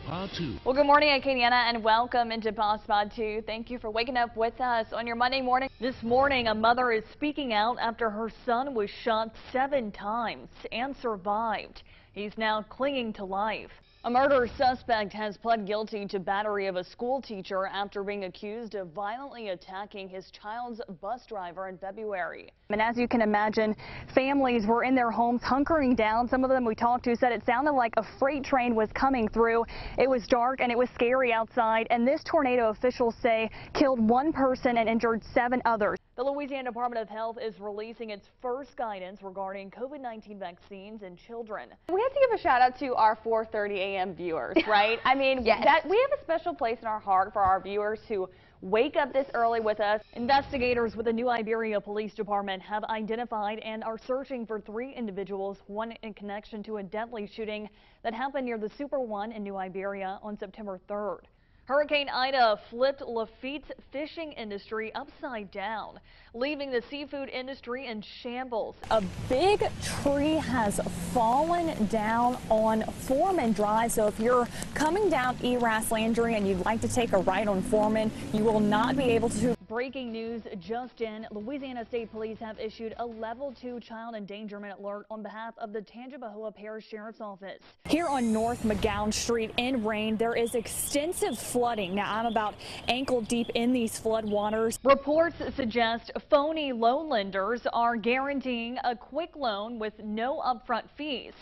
Pod 2. Well, good morning, Acadiana, and welcome into Pod 2. Thank you for waking up with us on your Monday morning. This morning, a mother is speaking out after her son was shot 7 times and survived. He's now clinging to life. A murder suspect has pled guilty to battery of a school teacher after being accused of violently attacking his child's bus driver in February. And as you can imagine, families were in their homes hunkering down. Some of them we talked to said it sounded like a freight train was coming through. It was dark and it was scary outside. And this tornado, officials say, killed 1 person and injured 7 others. The Louisiana Department of Health is releasing its first guidance regarding COVID-19 vaccines in children. We have to give a shout out to our 4:30 a.m. viewers, right? I mean, yes. We have a special place in our heart for our viewers who wake up this early with us. Investigators with the New Iberia Police Department have identified and are searching for 3 individuals, one in connection to a deadly shooting that happened near the Super One in New Iberia on September 3rd. Hurricane Ida flipped Lafitte's fishing industry upside down, leaving the seafood industry in shambles. A big tree has fallen down on Foreman Drive, so if you're coming down Eras Landry and you'd like to take a ride on Foreman, you will not be able to. Breaking news just in, Louisiana State Police have issued a level 2 child endangerment alert on behalf of the Tangipahoa Parish Sheriff's Office. Here on North McGowan Street in Rain, there is extensive flooding. Now, I'm about ankle deep in these flood waters. Reports suggest phony loan lenders are guaranteeing a quick loan with no upfront fees.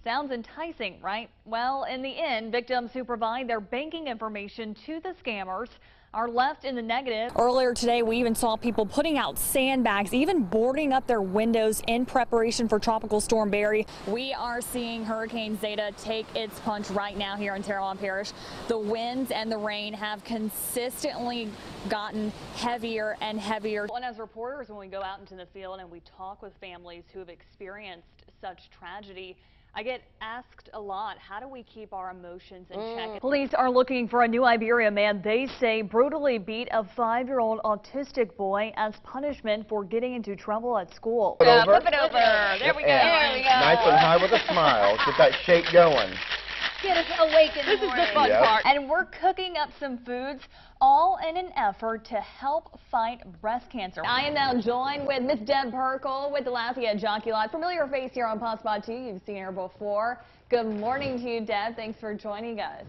Sounds enticing, right? Well, in the end, victims who provide their banking information to the scammers are left in the negative. Earlier today, we even saw people putting out sandbags, even boarding up their windows in preparation for Tropical Storm Barry. We are seeing Hurricane Zeta take its punch right now here in Terrell Parish. The winds and the rain have consistently gotten heavier and heavier. And as reporters, when we go out into the field and we talk with families who have experienced such tragedy, I get asked a lot, how do we keep our emotions in check? Police are looking for a New Iberia man they say brutally beat a 5-year-old autistic boy as punishment for getting into trouble at school. Flip it over. There we go. There we go. Nice and high with a smile. Get that shake going. Get us awake in the morning. This is the fun part. And we're cooking up some foods, all in an effort to help fight breast cancer. I am now joined with Miss Deb Perkle with the Lafayette Jockey Lot. Familiar face here on Pod 2. You've seen her before. Good morning to you, Deb. Thanks for joining us.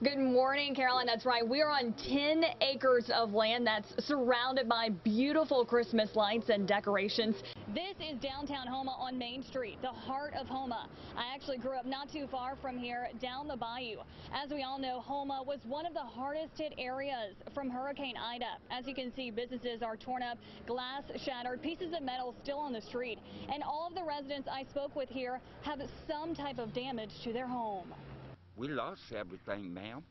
Good morning, Caroline. That's right. We are on 10 acres of land that's surrounded by beautiful Christmas lights and decorations. This is downtown Houma on Main Street, the heart of Houma. I actually grew up not too far from here, down the bayou. As we all know, Houma was one of the hardest hit areas from Hurricane Ida. As you can see, businesses are torn up, glass shattered, pieces of metal still on the street. And all of the residents I spoke with here have some type of damage to their home. We lost everything, ma'am.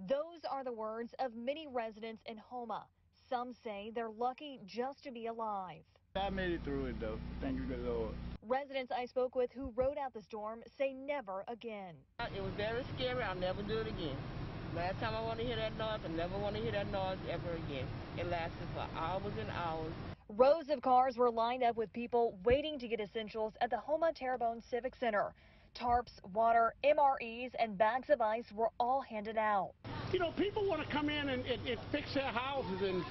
Those are the words of many residents in Houma. Some say they're lucky just to be alive. I made it through it, though. Thank you, good Lord. Residents I spoke with who rode out the storm say never again. It was very scary. I'll never do it again. Last time I want to hear that noise, I never want to hear that noise ever again. It lasted for hours and hours. Rows of cars were lined up with people waiting to get essentials at the Houma Terrebonne Civic Center. Tarps, water, MREs, and bags of ice were all handed out. You know, people want to come in and fix their houses, and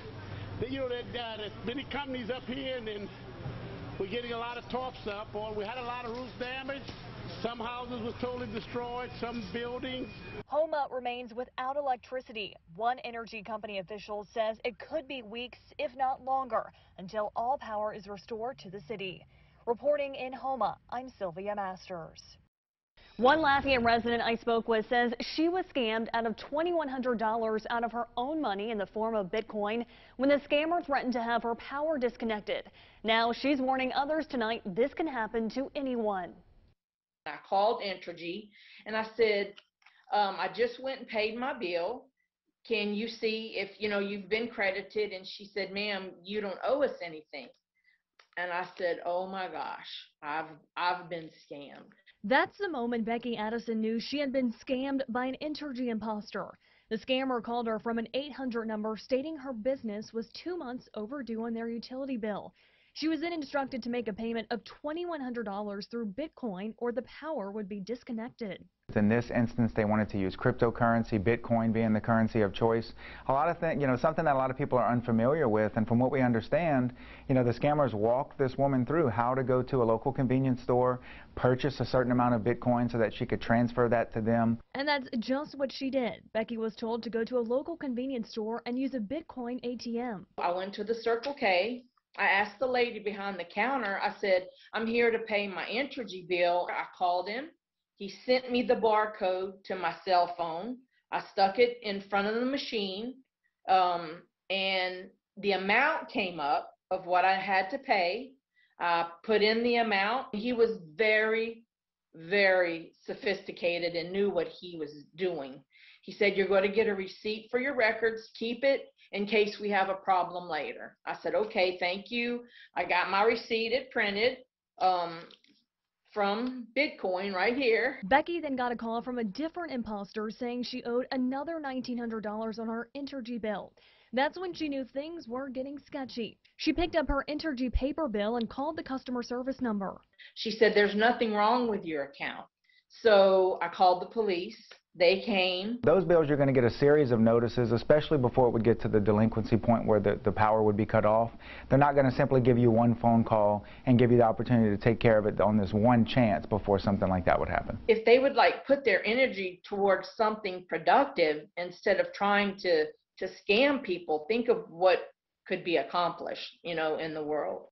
you know, there's many companies up here, and then we're getting a lot of tarps up. Or we had a lot of roof damage. Some houses were totally destroyed, some buildings. Houma remains without electricity. One energy company official says it could be weeks, if not longer, until all power is restored to the city. Reporting in Houma, I'm Sylvia Masters. One Lafayette resident I spoke with says she was scammed out of $2,100 out of her own money in the form of Bitcoin when the scammer threatened to have her power disconnected. Now she's warning others tonight this can happen to anyone. I called Entergy and I said, I just went and paid my bill. Can you see if you've been credited? And she said, ma'am, you don't owe us anything. And I said, oh my gosh, I've been scammed. That's the moment Becky Addison knew she had been scammed by an Entergy imposter. The scammer called her from an 800 number stating her business was 2 months overdue on their utility bill. She was then instructed to make a payment of $2,100 through Bitcoin or the power would be disconnected. In this instance, they wanted to use cryptocurrency, Bitcoin being the currency of choice. A lot of things, something that a lot of people are unfamiliar with, and from what we understand, the scammers walked this woman through how to go to a local convenience store, purchase a certain amount of Bitcoin so that she could transfer that to them. And that's just what she did. Becky was told to go to a local convenience store and use a Bitcoin ATM. I went to the Circle K. I asked the lady behind the counter, I said, I'm here to pay my Entergy bill. I called him. He sent me the barcode to my cell phone. I stuck it in front of the machine, and the amount came up of what I had to pay. I put in the amount. He was very, very sophisticated and knew what he was doing. He said, you're going to get a receipt for your records. Keep it in case we have a problem later. I said, okay, thank you. I got my receipt. It printed. From Bitcoin right here. Becky then got a call from a different imposter saying she owed another $1,900 on her Entergy bill. That's when she knew things were getting sketchy. She picked up her Entergy paper bill and called the customer service number. She said, there's nothing wrong with your account. So I called the police. They came. Those bills, you're going to get a series of notices, especially before it would get to the delinquency point where the power would be cut off. They're not going to simply give you one phone call and give you the opportunity to take care of it on this one chance before something like that would happen. If they would put their energy towards something productive instead of trying to scam people, think of what could be accomplished, in the world.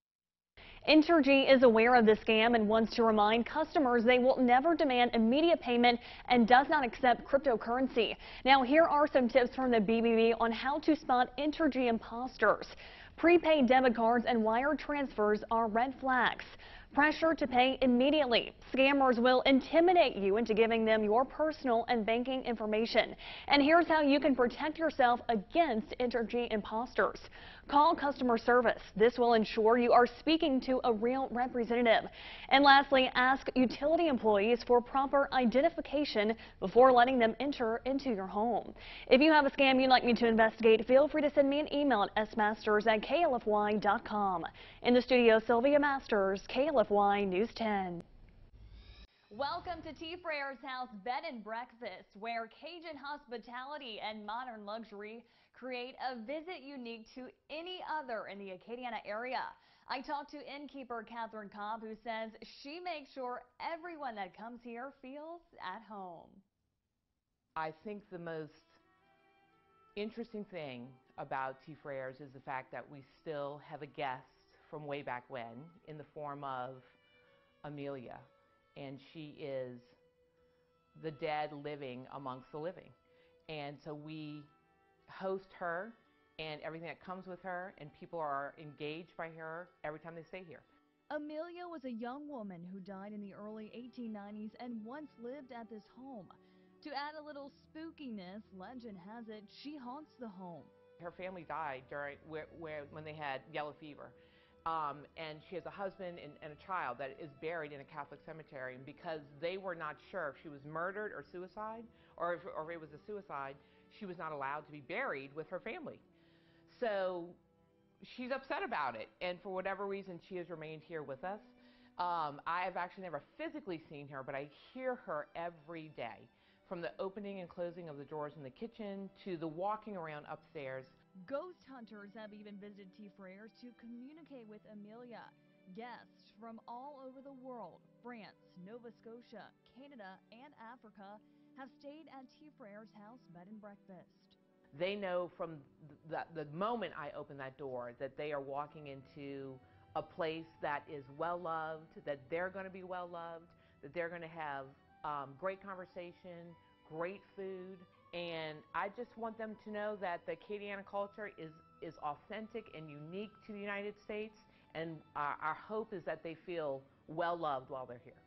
Entergy is aware of the scam and wants to remind customers they will never demand immediate payment and does not accept cryptocurrency. Now, here are some tips from the BBB on how to spot Entergy imposters. Prepaid debit cards and wire transfers are red flags. Pressure to pay immediately. Scammers will intimidate you into giving them your personal and banking information. And here's how you can protect yourself against Entergy imposters. Call customer service. This will ensure you are speaking to a real representative. And lastly, ask utility employees for proper identification before letting them enter into your home. If you have a scam you'd like me to investigate, feel free to send me an email at smasters@klfy.com. In the studio, Sylvia Masters, KLFY News 10. Welcome to T. Frere's House Bed and Breakfast, where Cajun hospitality and modern luxury create a visit unique to any other in the Acadiana area. I talked to innkeeper Catherine Cobb, who says she makes sure everyone that comes here feels at home. I think the most interesting thing about T. Frere's is the fact that we still have a guest from way back when in the form of Amelia. And she is the dead living amongst the living. And so we host her and everything that comes with her, and people are engaged by her every time they stay here. Amelia was a young woman who died in the early 1890s and once lived at this home. To add a little spookiness, legend has it she haunts the home. Her family died during when they had yellow fever. And she has a husband and a child that is buried in a Catholic cemetery. And because they were not sure if she was murdered or suicide, or if it was a suicide, she was not allowed to be buried with her family. So she's upset about it. And for whatever reason, she has remained here with us. I have actually never physically seen her, but I hear her every day. From the opening and closing of the doors in the kitchen to the walking around upstairs. Ghost hunters have even visited T. Frere's to communicate with Amelia. Guests from all over the world, France, Nova Scotia, Canada, and Africa, have stayed at T. Frere's House Bed and Breakfast. They know from the moment I open that door that they are walking into a place that is well-loved, that they're going to be well-loved, that they're going to have great conversation, great food. And I just want them to know that the Acadiana culture is authentic and unique to the United States, and our hope is that they feel well loved while they're here.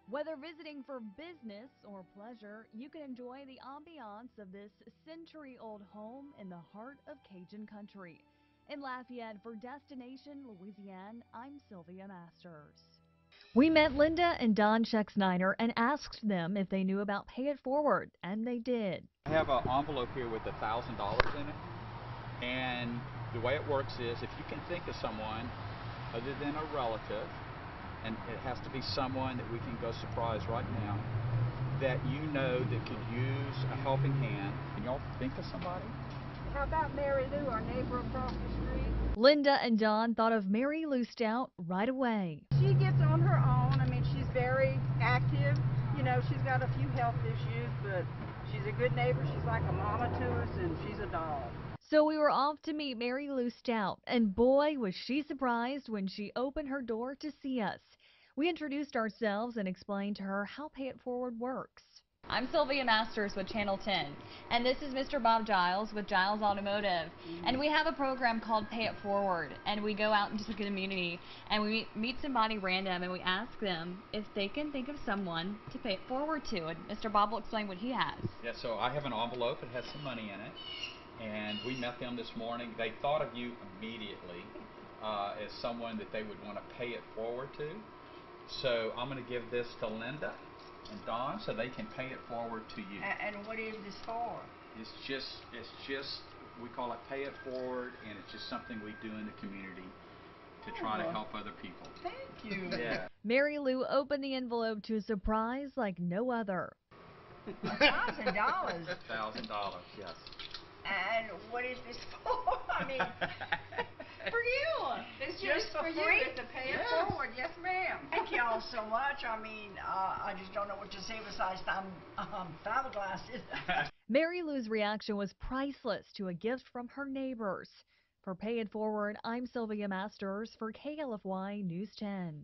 Whether visiting for business or pleasure, you can enjoy the ambiance of this century-old home in the heart of Cajun country. In Lafayette for Destination Louisiana, I'm Sylvia Masters. We met Linda and Don Scheck-Snyder and asked them if they knew about Pay It Forward, and they did. I have an envelope here with $1,000 in it, and the way it works is if you can think of someone other than a relative, and it has to be someone that we can go surprise right now, that you know that could use a helping hand. Can y'all think of somebody? How about Mary Lou, our neighbor across the street? Linda and Don thought of Mary Lou Stout right away. She gets on her own. I mean, she's very active. You know, she's got a few health issues, but she's a good neighbor. She's like a mama to us, and she's a doll. So we were off to meet Mary Lou Stout, and boy, was she surprised when she opened her door to see us. We introduced ourselves and explained to her how Pay It Forward works. I'm Sylvia Masters with Channel 10, and this is Mr. Bob Giles with Giles Automotive. And we have a program called Pay It Forward, and we go out into the community and we meet somebody random and we ask them if they can think of someone to pay it forward to. And Mr. Bob will explain what he has. Yeah, so I have an envelope. It has some money in it. And we met them this morning. They thought of you immediately as someone that they would want to pay it forward to. So I'm going to give this to Linda and Don so they can pay it forward to you. And what is this for? It's just, we call it Pay It Forward, and it's just something we do in the community to try to help other people. Thank you. Yeah. Mary Lou opened the envelope to a surprise like no other. $1,000. $1,000, yes. And what is this for? I mean, for you. It's just for you. It's a Pay It Forward. Yes, ma'am. Thank y'all so much. I mean, I just don't know what to say besides fiberglasses. Mary Lou's reaction was priceless to a gift from her neighbors. For Pay It Forward, I'm Sylvia Masters for KLFY News 10.